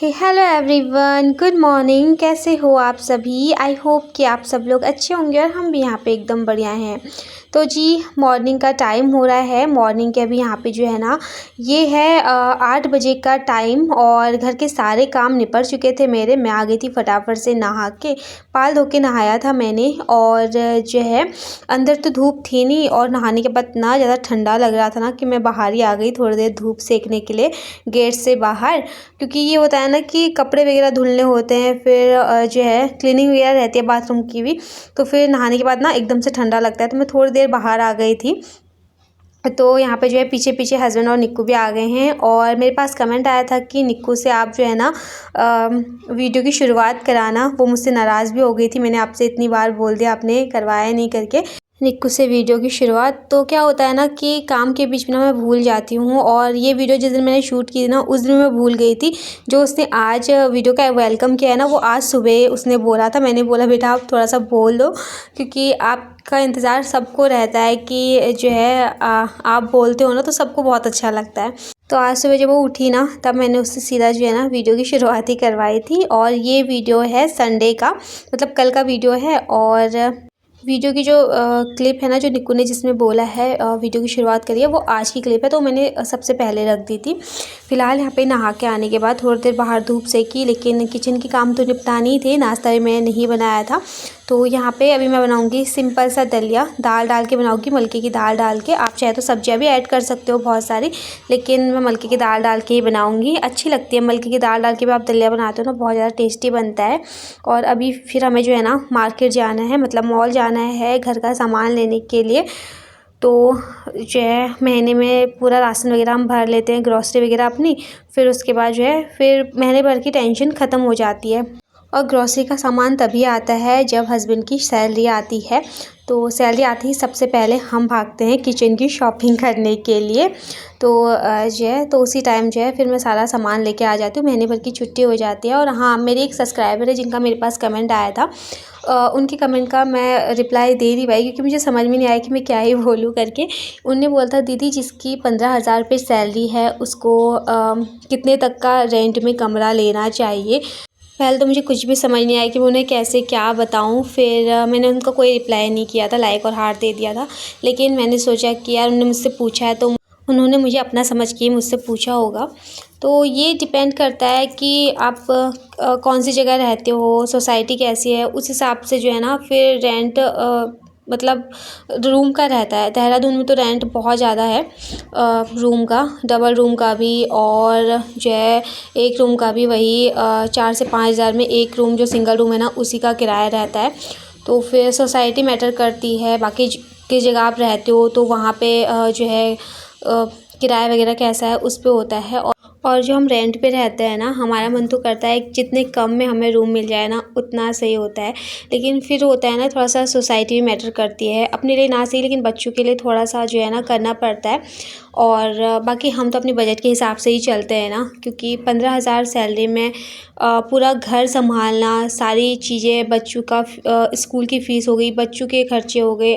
हे hello everyone, good morning. कैसे हो आप सभी? आई होप कि आप सब लोग अच्छे होंगे और हम भी यहाँ पे एकदम बढ़िया हैं। तो जी मॉर्निंग का टाइम हो रहा है। मॉर्निंग के अभी यहाँ पे जो है ना ये है 8 बजे का टाइम और घर के सारे काम निपट चुके थे मेरे। मैं आ गई थी फटाफट से नहा के, पाल धो के नहाया था मैंने। और जो है अंदर तो धूप थी नहीं और नहाने के बाद इतना ज़्यादा ठंडा लग रहा था ना कि मैं बाहर ही आ गई थोड़ी देर धूप सेकने के लिए गेट से बाहर। क्योंकि ये होता है ना कि कपड़े वगैरह धुलने होते हैं, फिर जो है क्लीनिंग वगैरह रहती है बाथरूम की भी, तो फिर नहाने के बाद ना एकदम से ठंडा लगता है। तो मैं थोड़ी देर बाहर आ गई थी। तो यहाँ पे जो है पीछे पीछे हस्बैंड और निक्कू भी आ गए हैं। और मेरे पास कमेंट आया था कि निक्कू से आप जो है ना वीडियो की शुरुआत कराना। वो मुझसे नाराज़ भी हो गई थी, मैंने आपसे इतनी बार बोल दिया, आपने करवाया नहीं करके निक्कू से वीडियो की शुरुआत। तो क्या होता है ना कि काम के बीच में ना मैं भूल जाती हूँ। और ये वीडियो जिस दिन मैंने शूट की ना उस दिन मैं भूल गई थी। जो उसने आज वीडियो का वेलकम किया है ना वो आज सुबह उसने बोला था। मैंने बोला बेटा आप थोड़ा सा बोल दो, क्योंकि आपका इंतज़ार सबको रहता है कि जो है आप बोलते हो ना तो सबको बहुत अच्छा लगता है। तो आज सुबह जब वो उठी ना तब मैंने उससे सीधा जो है ना वीडियो की शुरुआत ही करवाई थी। और ये वीडियो है संडे का, मतलब कल का वीडियो है। और वीडियो की जो क्लिप है ना जो निक्कू ने जिसमें बोला है वीडियो की शुरुआत करी है वो आज की क्लिप है, तो मैंने सबसे पहले रख दी थी। फ़िलहाल यहाँ पे नहा के आने के बाद थोड़ी देर बाहर धूप सेकी, लेकिन किचन के काम तो निपटाने ही थे। नाश्ता भी मैंने नहीं बनाया था। तो यहाँ पे अभी मैं बनाऊँगी सिंपल सा दलिया, दाल डाल के बनाऊँगी, मलके की दाल डाल के। आप चाहे तो सब्जियाँ भी ऐड कर सकते हो बहुत सारी, लेकिन मैं मलके की दाल डाल के ही बनाऊँगी। अच्छी लगती है मलके की दाल डाल के भी आप दलिया बनाते हो ना, बहुत ज़्यादा टेस्टी बनता है। और अभी फिर हमें जो है ना मार्केट जाना है, मतलब मॉल जाना है घर का सामान लेने के लिए। तो जो है महीने में पूरा राशन वगैरह हम भर लेते हैं, ग्रॉसरी वगैरह अपनी। फिर उसके बाद जो है फिर महीने भर की टेंशन ख़त्म हो जाती है। और ग्रॉसरी का सामान तभी आता है जब हस्बैंड की सैलरी आती है। तो सैलरी आती ही सबसे पहले हम भागते हैं किचन की शॉपिंग करने के लिए। तो जो है तो उसी टाइम जो है फिर मैं सारा सामान लेके आ जाती हूँ। महीने भर की छुट्टी हो जाती है। और हाँ, मेरी एक सब्सक्राइबर है जिनका मेरे पास कमेंट आया था, उनके कमेंट का मैं रिप्लाई दे नहीं पाई क्योंकि मुझे समझ में नहीं आया कि मैं क्या ही बोलूँ करके। उनने बोला था दीदी जिसकी 15,000 रुपये सैलरी है उसको कितने तक का रेंट में कमरा लेना चाहिए। पहले तो मुझे कुछ भी समझ नहीं आया कि मैं उन्हें कैसे क्या बताऊं। फिर मैंने उनका कोई रिप्लाई नहीं किया था, लाइक और हार्ट दे दिया था। लेकिन मैंने सोचा कि यार उन्होंने मुझसे पूछा है तो उन्होंने मुझे अपना समझ के मुझसे पूछा होगा। तो ये डिपेंड करता है कि आप कौन सी जगह रहते हो, सोसाइटी कैसी है, उस हिसाब से जो है ना फिर रेंट मतलब रूम का रहता है। देहरादून में तो रेंट बहुत ज़्यादा है रूम का, डबल रूम का भी और जो है एक रूम का भी वही 4 से 5 हज़ार में एक रूम जो सिंगल रूम है ना उसी का किराया रहता है। तो फिर सोसाइटी मैटर करती है। बाकी किस जगह आप रहते हो तो वहाँ पे जो है किराया वगैरह कैसा है उस पे होता है। और जो हम रेंट पे रहते हैं ना हमारा मन तो करता है जितने कम में हमें रूम मिल जाए ना उतना सही होता है। लेकिन फिर होता है ना थोड़ा सा सोसाइटी भी मैटर करती है, अपने लिए ना सही लेकिन बच्चों के लिए थोड़ा सा जो है ना करना पड़ता है। और बाकी हम तो अपने बजट के हिसाब से ही चलते हैं ना, क्योंकि 15,000 सैलरी में पूरा घर संभालना, सारी चीज़ें, बच्चों का स्कूल की फ़ीस हो गई, बच्चों के खर्चे हो गए,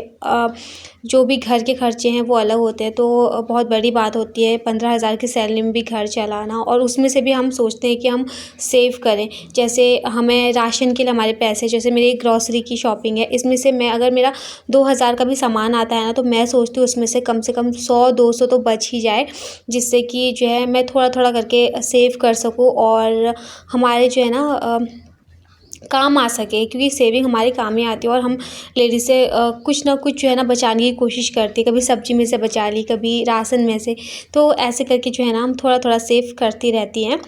जो भी घर के खर्चे हैं वो अलग होते हैं। तो बहुत बड़ी बात होती है 15,000 की सैलरी में भी घर चलाना। और उसमें से भी हम सोचते हैं कि हम सेव करें। जैसे हमें राशन के लिए हमारे पैसे, जैसे मेरी ग्रॉसरी की शॉपिंग है, इसमें से मैं अगर मेरा 2,000 का भी सामान आता है ना तो मैं सोचती हूँ उसमें से कम 100-200 तो बच ही जाए, जिससे कि जो है मैं थोड़ा थोड़ा करके सेव कर सकूँ और हमारे जो है ना काम आ सके। क्योंकि सेविंग हमारे काम ही आती है। और हम लेडीज़ से कुछ ना कुछ जो है ना बचाने की कोशिश करती है, कभी सब्ज़ी में से बचा ली, कभी राशन में से। तो ऐसे करके जो है ना हम थोड़ा थोड़ा सेव करती रहती हैं।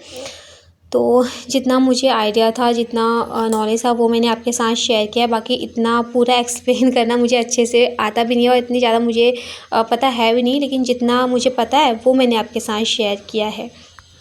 तो जितना मुझे आइडिया था, जितना नॉलेज था वो मैंने आपके साथ शेयर किया। बाकी इतना पूरा एक्सप्लेन करना मुझे अच्छे से आता भी नहीं है और इतनी ज़्यादा मुझे पता है भी नहीं, लेकिन जितना मुझे पता है वो मैंने आपके साथ शेयर किया है।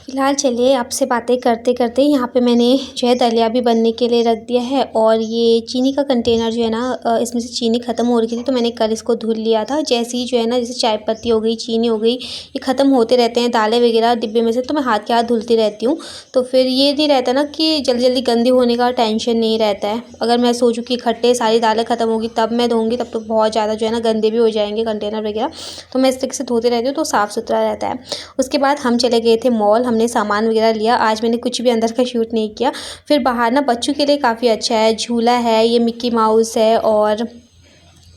फ़िलहाल चलिए आपसे बातें करते करते यहाँ पे मैंने जो है दलिया भी बनने के लिए रख दिया है। और ये चीनी का कंटेनर जो है ना इसमें से चीनी ख़त्म हो रही थी तो मैंने कल इसको धुल लिया था। जैसे ही जो है ना जैसे चाय पत्ती हो गई, चीनी हो गई, ये ख़त्म होते रहते हैं दालें वगैरह डिब्बे में से, तो मैं हाथ के हाथ धुलती रहती हूँ। तो फिर ये नहीं रहता ना कि जल्दी जल्दी गंदी होने का टेंशन नहीं रहता है। अगर मैं सोचूँ कि इकट्ठे सारी दालें ख़त्म होगी तब मैं धोऊँगी तब तो बहुत ज़्यादा जो है ना गंदे भी हो जाएंगे कंटेनर वगैरह। तो मैं इस तरीके से धोती रहती हूँ तो साफ़ सुथरा रहता है। उसके बाद हम चले गए थे मॉल। हमने सामान वगैरह लिया। आज मैंने कुछ भी अंदर का शूट नहीं किया। फिर बाहर ना बच्चों के लिए काफ़ी अच्छा है, झूला है, ये मिक्की माउस है और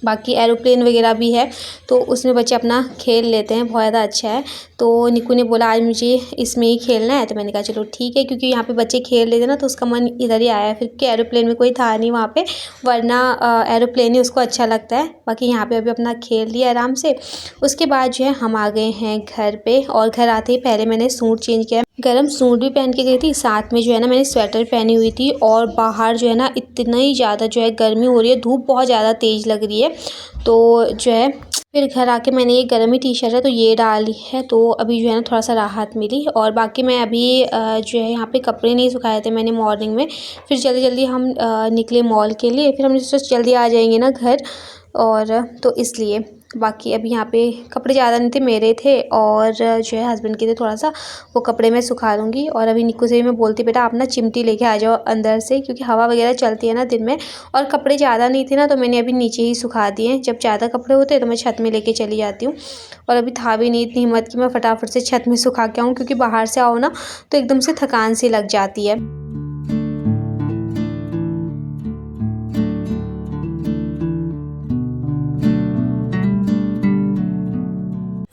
बाकी एरोप्लेन वगैरह भी है, तो उसमें बच्चे अपना खेल लेते हैं, बहुत ज़्यादा अच्छा है। तो निक्कू ने बोला आज मुझे इसमें ही खेलना है, तो मैंने कहा चलो ठीक है, क्योंकि यहाँ पे बच्चे खेल लेते ना तो उसका मन इधर ही आया। फिर कि एरोप्लेन में कोई था नहीं वहाँ पे, वरना एरोप्लेन ही उसको अच्छा लगता है। बाकी यहाँ पे अभी अपना खेल लिया आराम से। उसके बाद जो है हम आ गए हैं घर पे, और घर आते ही पहले मैंने सूट चेंज किया। गरम सूट भी पहन के गई थी, साथ में जो है ना मैंने स्वेटर पहनी हुई थी, और बाहर जो है ना इतना ही ज़्यादा जो है गर्मी हो रही है, धूप बहुत ज़्यादा तेज़ लग रही है। तो जो है फिर घर आके मैंने ये गर्म ही टी शर्ट है तो ये डाली है, तो अभी जो है ना थोड़ा सा राहत मिली। और बाकी मैं अभी जो है यहाँ पे कपड़े नहीं सुखाए थे मैंने मॉर्निंग में। फिर जल्दी जल्दी हम निकले मॉल के लिए, फिर हमने सोचा जल्दी आ जाएंगे ना घर, और तो इसलिए बाकी अभी यहाँ पे कपड़े ज़्यादा नहीं थे, मेरे थे और जो है हस्बैंड के थे थोड़ा सा, वो कपड़े मैं सुखा लूँगी। और अभी निक्कू से भी मैं बोलती बेटा आप ना चिमटी लेके आ जाओ अंदर से, क्योंकि हवा वगैरह चलती है ना दिन में, और कपड़े ज़्यादा नहीं थे ना तो मैंने अभी नीचे ही सुखा दिए। जब ज़्यादा कपड़े होते तो मैं छत में लेके चली जाती हूँ, और अभी था भी नहीं इतनी हिम्मत कि मैं फटाफट से छत में सुखा के आऊँ, क्योंकि बाहर से आओ ना तो एकदम से थकान सी लग जाती है।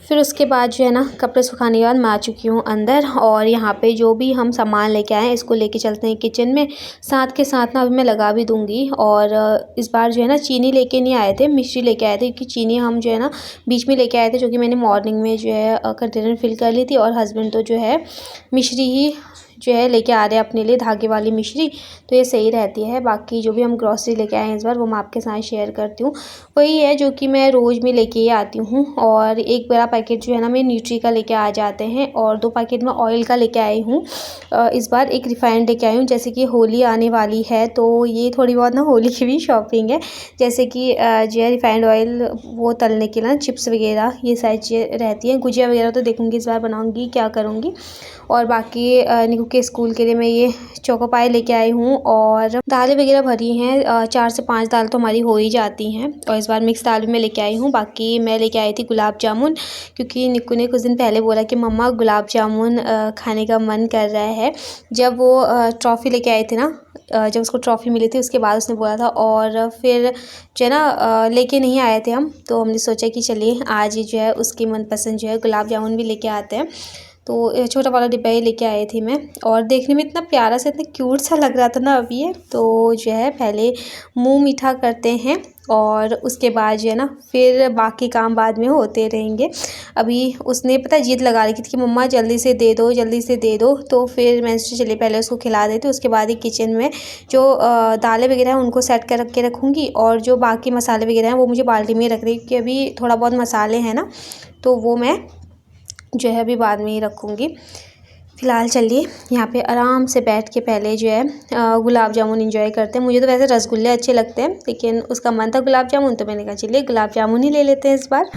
फिर उसके बाद जो है ना कपड़े सुखाने के बाद मैं आ चुकी हूँ अंदर, और यहाँ पे जो भी हम सामान लेके आए हैं इसको लेके चलते हैं किचन में। साथ के साथ ना अभी मैं लगा भी दूँगी। और इस बार जो है ना चीनी लेके नहीं आए थे, मिश्री लेके आए थे, क्योंकि चीनी हम जो है ना बीच में लेके आए थे, जो कि मैंने मॉर्निंग में जो है कंटेनर फिल कर ली थी। और हस्बैंड तो जो है मिश्री ही जो है लेके आ रहे हैं अपने लिए, धागे वाली मिश्री, तो ये सही रहती है। बाकी जो भी हम ग्रॉसरी लेके आए हैं इस बार वो मैं आपके साथ शेयर करती हूँ। वही है जो कि मैं रोज़ में लेके ही आती हूँ। और एक बड़ा पैकेट जो है ना मैं न्यूट्री का लेके आ जाते हैं, और 2 पैकेट मैं ऑयल का लेके आई हूँ। इस बार एक रिफाइंड लेके आई हूँ, जैसे कि होली आने वाली है तो ये थोड़ी बहुत ना होली की भी शॉपिंग है। जैसे कि जो है रिफाइंड ऑयल वो तलने के लिए ना चिप्स वगैरह ये सारी चीज़ें रहती हैं। गुजिया वगैरह तो देखूँगी इस बार बनाऊँगी क्या करूँगी। और बाकी निक्कू के स्कूल के लिए मैं ये चोको पाई लेके आई हूँ, और दालें वगैरह भरी हैं, 4 से 5 दाल तो हमारी हो ही जाती हैं। और इस बार मिक्स दाल भी मैं लेके आई हूँ। बाकी मैं लेके आई थी गुलाब जामुन, क्योंकि निक्कू ने कुछ दिन पहले बोला कि मम्मा गुलाब जामुन खाने का मन कर रहा है। जब वो ट्रॉफ़ी लेके आए थे ना, जब उसको ट्रॉफ़ी मिली थी उसके बाद उसने बोला था, और फिर जो है ना लेके नहीं आए थे हम, तो हमने सोचा कि चलिए आज ही जो है उसकी मनपसंद जो है गुलाब जामुन भी लेके आते हैं। तो छोटा वाला डिब्बा ही लेके आई थी मैं, और देखने में इतना प्यारा सा इतना क्यूट सा लग रहा था ना अभी ये। तो जो है पहले मुंह मीठा करते हैं, और उसके बाद जो है ना फिर बाकी काम बाद में होते रहेंगे। अभी उसने पता है जिद लगा रखी थी कि मम्मा जल्दी से दे दो, जल्दी से दे दो। तो फिर मैंने सोचा चलिए पहले उसको खिला देती हूँ, उसके बाद ही किचन में जो दालें वगैरह हैं उनको सेट कर के रखूँगी, और जो बाकी मसाले वगैरह हैं वो मुझे बाल्टी में रख रही, क्योंकि अभी थोड़ा बहुत मसाले हैं ना तो वो मैं जो है अभी बाद में ही रखूँगी। फ़िलहाल चलिए यहाँ पे आराम से बैठ के पहले जो है गुलाब जामुन एंजॉय करते हैं। मुझे तो वैसे रसगुल्ले अच्छे लगते हैं, लेकिन उसका मन था गुलाब जामुन, तो मैंने कहा चलिए गुलाब जामुन ही ले लेते हैं इस बार।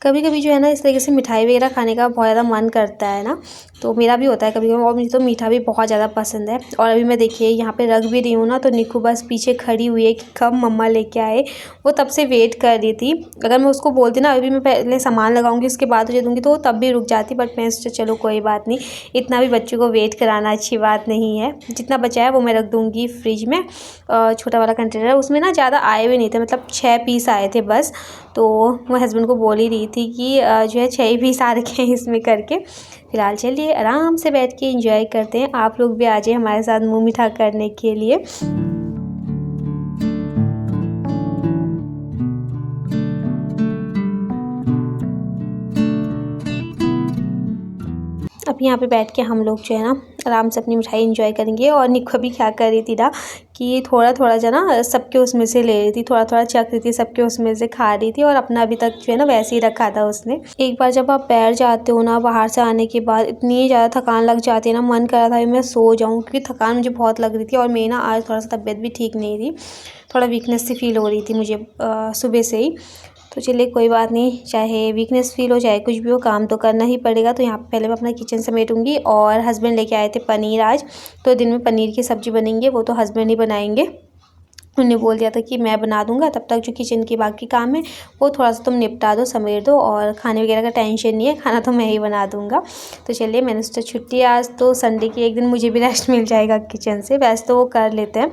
कभी कभी जो है ना इस तरीके से मिठाई वगैरह खाने का बहुत ज़्यादा मन करता है ना, तो मेरा भी होता है कभी कभी, और मुझे तो मीठा भी बहुत ज़्यादा पसंद है। और अभी मैं देखिए यहाँ पे रख भी रही हूँ ना, तो निक्कू बस पीछे खड़ी हुई है कि कब मम्मा लेके आए। वो तब से वेट कर रही थी। अगर मैं उसको बोलती ना अभी मैं पहले सामान लगाऊंगी उसके बाद तुझे दूँगी, तो वो तब भी रुक जाती, बट मैं सोचा चलो कोई बात नहीं, इतना भी बच्चों को वेट कराना अच्छी बात नहीं है। जितना बचा है वो मैं रख दूँगी फ्रिज में। छोटा वाला कंटेनर उसमें ना ज़्यादा आए हुए नहीं थे, मतलब 6 पीस आए थे बस। तो मैं हस्बैंड को बोल ही रही थी कि जो है 6 ही पीस आ रखे हैं इसमें करके। फ़िलहाल चलिए आराम से बैठ के एंजॉय करते हैं। आप लोग भी आ जाइए हमारे साथ मुँह मीठा करने के लिए। अब यहाँ पे बैठ के हम लोग जो है ना आराम से अपनी मिठाई एंजॉय करेंगे। और निक्कू भी क्या कर रही थी ना कि थोड़ा थोड़ा जो ना सबके उसमें से ले रही थी, थोड़ा थोड़ा चख रही थी, सबके उसमें से खा रही थी, और अपना अभी तक जो है ना वैसे ही रखा था उसने। एक बार जब आप बैठ जाते हो ना बाहर से आने के बाद, इतनी ज़्यादा थकान लग जाती है ना, मन कर रहा था मैं सो जाऊँ, क्योंकि थकान मुझे बहुत लग रही थी। और मेरी ना आज थोड़ा सा तबीयत भी ठीक नहीं थी, थोड़ा वीकनेस सी फील हो रही थी मुझे सुबह से ही। तो चलिए कोई बात नहीं, चाहे वीकनेस फील हो चाहे कुछ भी हो, काम तो करना ही पड़ेगा। तो यहाँ पे पहले मैं अपना किचन समेटूंगी। और हस्बैंड लेके आए थे पनीर आज, तो दिन में पनीर की सब्ज़ी बनेंगे, वो तो हस्बैंड ही बनाएंगे। उन्होंने बोल दिया था कि मैं बना दूंगा, तब तक जो किचन के बाकी काम है वो थोड़ा सा तुम निपटा दो, समेट दो, और खाने वगैरह का टेंशन नहीं है, खाना तो मैं ही बना दूंगा। तो चलिए, मैंने सोचा छुट्टी है आज, तो संडे की एक दिन मुझे भी रेस्ट मिल जाएगा किचन से, वैसे तो वो कर लेते हैं।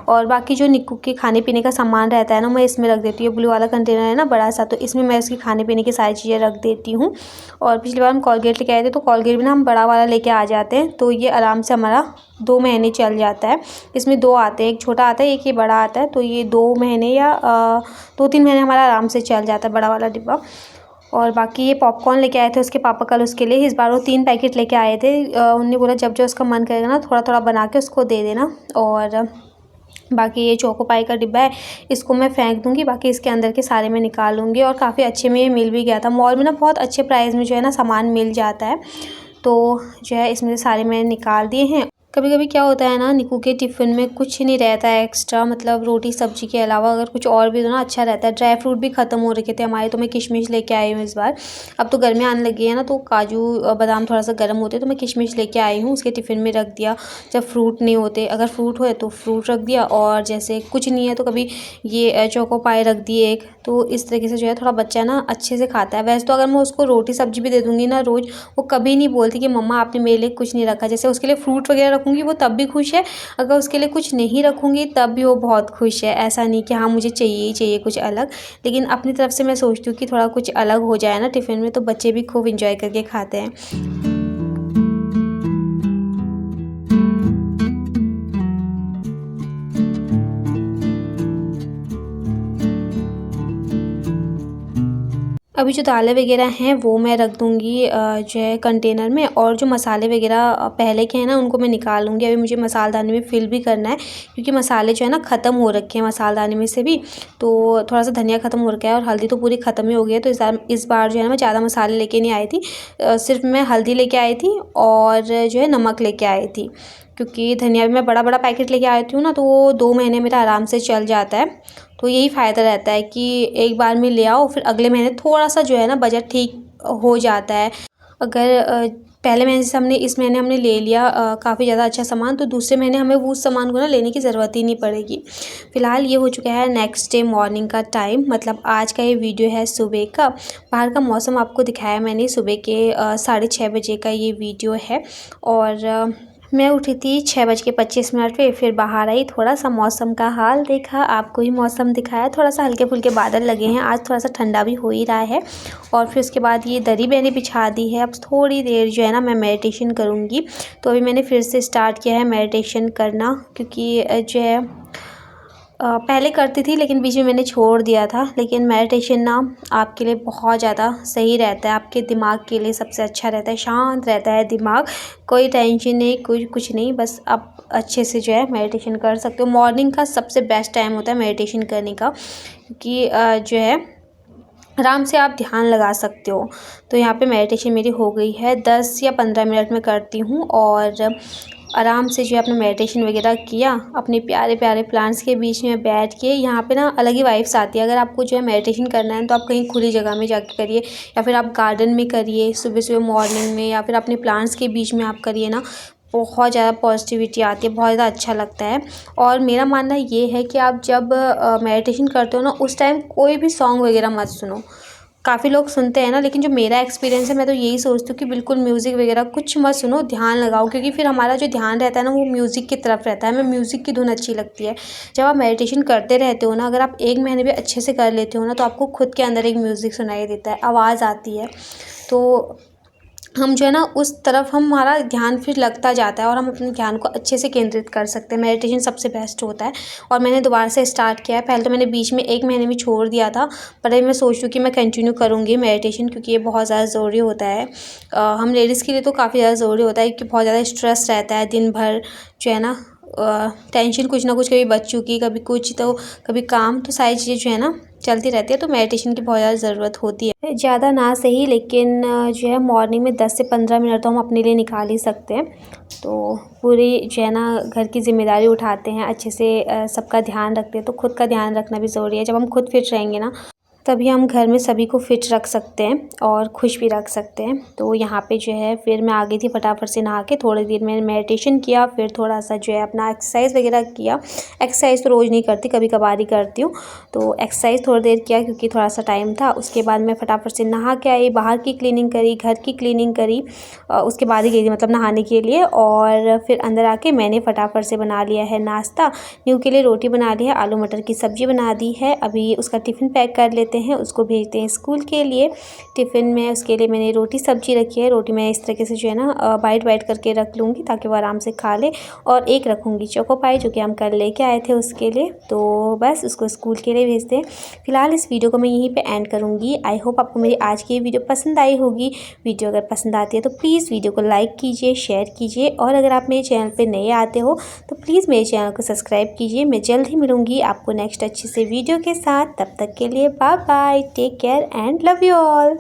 और बाकी जो निक्कू के खाने पीने का सामान रहता है ना, मैं इसमें रख देती हूँ। ब्लू वाला कंटेनर है ना बड़ा सा, तो इसमें मैं उसकी खाने पीने की सारी चीज़ें रख देती हूँ। और पिछली बार हम कोलगेट लेके आए थे, तो कोलगेट भी ना हम बड़ा वाला लेके आ जाते हैं, तो ये आराम से हमारा 2 महीने चल जाता है। इसमें 2 आते हैं, एक छोटा आता है, एक ये बड़ा आता है, तो ये 2 महीने या 2-3 महीने हमारा आराम से चल जाता है बड़ा वाला डिब्बा। और बाकी ये पॉपकॉर्न लेके आए थे उसके पापा कल उसके लिए, इस बार वो 3 पैकेट लेके आए थे। उन्होंने बोला जब जो उसका मन करेगा ना थोड़ा थोड़ा बना के उसको दे देना। और बाकी ये चोको पाई का डिब्बा है, इसको मैं फेंक दूंगी, बाकी इसके अंदर के सारे मैं निकाल लूँगी। और काफ़ी अच्छे में ये मिल भी गया था, मॉल में ना बहुत अच्छे प्राइस में जो है ना सामान मिल जाता है। तो जो है इसमें से सारे मैंने निकाल दिए हैं। कभी कभी क्या होता है ना, निक्कू के टिफ़िन में कुछ नहीं रहता है एक्स्ट्रा, मतलब रोटी सब्जी के अलावा अगर कुछ और भी दो ना अच्छा रहता है। ड्राई फ्रूट भी ख़त्म हो रखे थे हमारे, तो मैं किशमिश लेके आई हूँ इस बार। अब तो गर्मी आने लगी है ना, तो काजू बादाम थोड़ा सा गर्म होते हैं, तो मैं किशमिश लेके आई हूँ, उसके टिफ़िन में रख दिया। जब फ्रूट नहीं होते, अगर फ्रूट हो तो फ्रूट रख दिया, और जैसे कुछ नहीं है तो कभी ये चोको पाई रख दिए एक। तो इस तरीके से जो है थोड़ा बच्चा ना अच्छे से खाता है। वैसे तो अगर मैं उसको रोटी सब्जी भी दे दूँगी ना रोज़, वो कभी नहीं बोलती कि मम्मा आपने मेरे लिए कुछ नहीं रखा। जैसे उसके लिए फ्रूट वगैरह रखूँगी वो तब भी खुश है, अगर उसके लिए कुछ नहीं रखूँगी तब भी वो बहुत खुश है। ऐसा नहीं कि हाँ मुझे चाहिए ही चाहिए कुछ अलग, लेकिन अपनी तरफ से मैं सोचती हूँ कि थोड़ा कुछ अलग हो जाए ना टिफ़िन में, तो बच्चे भी खूब इंजॉय करके खाते हैं। अभी जो दालें वगैरह हैं वो मैं रख दूँगी जो है कंटेनर में, और जो मसाले वगैरह पहले के हैं ना उनको मैं निकाल लूँगी। अभी मुझे मसालदानी में फ़िल भी करना है, क्योंकि मसाले जो है ना ख़त्म हो रखे हैं मसालदानी में से भी। तो थोड़ा सा धनिया ख़त्म हो रखा है, और हल्दी तो पूरी ख़त्म ही हो गई है। तो इस बार जो है ना मैं ज़्यादा मसाले लेके नहीं आई थी, सिर्फ मैं हल्दी लेके आई थी और जो है नमक लेके आई थी। क्योंकि धनिया भी मैं बड़ा बड़ा पैकेट लेके आई हूँ ना, तो वो 2 महीने मेरा आराम से चल जाता है। तो यही फ़ायदा रहता है कि एक बार में ले आओ, फिर अगले महीने थोड़ा-सा जो है ना बजट ठीक हो जाता है। अगर पहले महीने से हमने इस महीने हमने ले लिया काफ़ी ज़्यादा अच्छा सामान, तो दूसरे महीने हमें वो उस सामान को ना लेने की ज़रूरत ही नहीं पड़ेगी। फ़िलहाल ये हो चुका है नेक्स्ट डे मॉर्निंग का टाइम, मतलब आज का ये वीडियो है सुबह का। बाहर का मौसम आपको दिखाया मैंने, सुबह के 6:30 बजे का ये वीडियो है। और मैं उठी थी 6:25 पे, फिर बाहर आई, थोड़ा सा मौसम का हाल देखा, आपको ही मौसम दिखाया। थोड़ा सा हल्के फुल्के बादल लगे हैं, आज थोड़ा सा ठंडा भी हो ही रहा है। और फिर उसके बाद ये दरी मैंने बिछा दी है। अब थोड़ी देर जो है ना मैं मेडिटेशन करूँगी। तो अभी मैंने फिर से स्टार्ट किया है मेडिटेशन करना, क्योंकि जो है पहले करती थी लेकिन बीच में मैंने छोड़ दिया था। लेकिन मेडिटेशन ना आपके लिए बहुत ज़्यादा सही रहता है, आपके दिमाग के लिए सबसे अच्छा रहता है, शांत रहता है दिमाग, कोई टेंशन नहीं, कुछ नहीं, बस आप अच्छे से जो है मेडिटेशन कर सकते हो। मॉर्निंग का सबसे बेस्ट टाइम होता है मेडिटेशन करने का, क्योंकि जो है आराम से आप ध्यान लगा सकते हो। तो यहाँ पे मेडिटेशन मेरी हो गई है, 10 या 15 मिनट में करती हूँ। और आराम से जो है अपना मेडिटेशन वगैरह किया, अपने प्यारे प्यारे प्लांट्स के बीच में बैठ के। यहाँ पे ना अलग ही वाइब्स आती है। अगर आपको जो है मेडिटेशन करना है तो आप कहीं खुली जगह में जाके करिए, या फिर आप गार्डन में करिए सुबह सुबह मॉर्निंग में, या फिर अपने प्लांट्स के बीच में आप करिए ना, बहुत ज़्यादा पॉजिटिविटी आती है, बहुत ज़्यादा अच्छा लगता है। और मेरा मानना ये है कि आप जब मेडिटेशन करते हो ना, उस टाइम कोई भी सॉन्ग वगैरह मत सुनो। काफ़ी लोग सुनते हैं ना, लेकिन जो मेरा एक्सपीरियंस है, मैं तो यही सोचती हूँ कि बिल्कुल म्यूज़िक वगैरह कुछ मत सुनो, ध्यान लगाओ। क्योंकि फिर हमारा जो ध्यान रहता है ना वो म्यूज़िक की तरफ रहता है, हमें म्यूज़िक की धुन अच्छी लगती है। जब आप मेडिटेशन करते रहते हो ना, अगर आप 1 महीने भी अच्छे से कर लेते हो ना, तो आपको खुद के अंदर एक म्यूज़िक सुनाई देता है, आवाज़ आती है। तो हम जो है ना उस तरफ हमारा ध्यान फिर लगता जाता है, और हम अपने ध्यान को अच्छे से केंद्रित कर सकते हैं। मेडिटेशन सबसे बेस्ट होता है। और मैंने दोबारा से स्टार्ट किया है, पहले तो मैंने बीच में 1 महीने में छोड़ दिया था, पर अभी मैं सोच रही हूँ कि मैं कंटिन्यू करूँगी मेडिटेशन, क्योंकि ये बहुत ज़्यादा ज़रूरी होता है। हम लेडीज़ के लिए तो काफ़ी ज़्यादा ज़रूरी होता है, क्योंकि बहुत ज़्यादा स्ट्रेस रहता है दिन भर जो है ना, टेंशन कुछ ना कुछ, कभी बच्चों की, कभी कुछ, तो कभी काम, तो सारी चीज़ें जो है ना चलती रहती है। तो मेडिटेशन की बहुत ज़्यादा ज़रूरत होती है, ज़्यादा ना सही, लेकिन जो है मॉर्निंग में 10 से 15 मिनट तो हम अपने लिए निकाल ही सकते हैं। तो पूरी जो है ना घर की ज़िम्मेदारी उठाते हैं, अच्छे से सबका ध्यान रखते हैं, तो खुद का ध्यान रखना भी ज़रूरी है। जब हम खुद फिट रहेंगे ना, तभी हम घर में सभी को फिट रख सकते हैं और खुश भी रख सकते हैं। तो यहाँ पे जो है फिर मैं आ गई थी फटाफट से नहा के, थोड़ी देर मैंने मेडिटेशन किया, फिर थोड़ा सा जो है अपना एक्सरसाइज वगैरह किया। एक्सरसाइज तो रोज़ नहीं करती, कभी कभार ही करती हूँ। तो एक्सरसाइज थोड़ी देर किया क्योंकि थोड़ा सा टाइम था। उसके बाद मैं फटाफट से नहा के आई, बाहर की क्लीनिंग करी, घर की क्लीनिंग करी, उसके बाद ही गई थी मतलब नहाने के लिए। और फिर अंदर आके मैंने फटाफट से बना लिया है नाश्ता। न्यू के लिए रोटी बना ली है, आलू मटर की सब्ज़ी बना दी है। अभी उसका टिफ़िन पैक कर लेते हैं, उसको भेजते हैं स्कूल के लिए। टिफ़िन में उसके लिए मैंने रोटी सब्ज़ी रखी है। रोटी मैं इस तरीके से जो है ना बाइट बाइट करके रख लूँगी ताकि वो आराम से खा ले। और एक रखूँगी चोको पाई जो कि हम कल लेके आए थे उसके लिए। तो बस उसको स्कूल के लिए भेजते हैं। फिलहाल इस वीडियो को मैं यहीं पे एंड करूँगी। आई होप आपको मेरी आज की वीडियो पसंद आई होगी। वीडियो अगर पसंद आती है तो प्लीज़ वीडियो को लाइक कीजिए, शेयर कीजिए, और अगर आप मेरे चैनल पे नए आते हो तो प्लीज़ मेरे चैनल को सब्सक्राइब कीजिए। मैं जल्द ही मिलूँगी आपको नेक्स्ट अच्छी से वीडियो के साथ। तब तक के लिए bye bye, take care and love you all.